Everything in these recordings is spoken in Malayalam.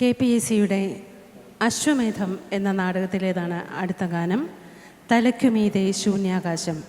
KPSCയുടെ അശ്വമേധം എന്ന നാടകത്തിലേതാണ് അടുത്ത ഗാനം. തലയ്ക്കുമീതെ ശൂന്യാകാശം.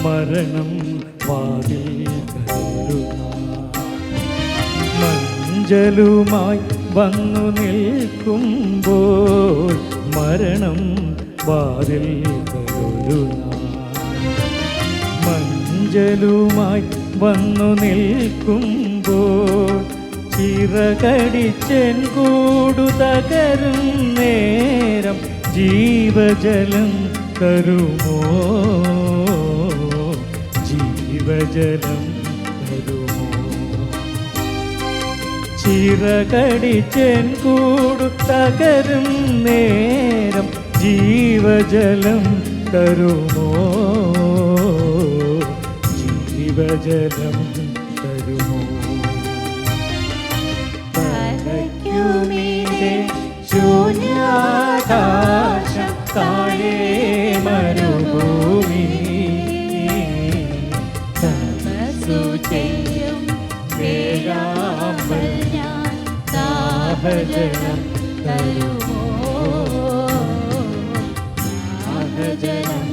മരണം വാതിൽ മഞ്ചലുമായി വന്നു നിൽക്കുമ്പോൾ, മരണം വാതിൽ മഞ്ചലുമായി വന്നു നിൽക്കുമ്പോൾ, ചിറകടിച്ചെൻ കൂടു തകരും നേരം ജീവജലം തരുമോ, ജീവജലം തരുമോ. ചിറകടിച്ചെൻ കൂടു തകരും നേരം ജീവജലം തരുമോ, ജീവജലം തരുമോ. തലയ്ക്കുമീതെ ശൂന്യാകാശം, താഴെ മരുഭൂമി, ചെയ്യും വേഴാമ്പൽ ഞാൻ ദാഹജലം തരുമോ, ദാഹജലം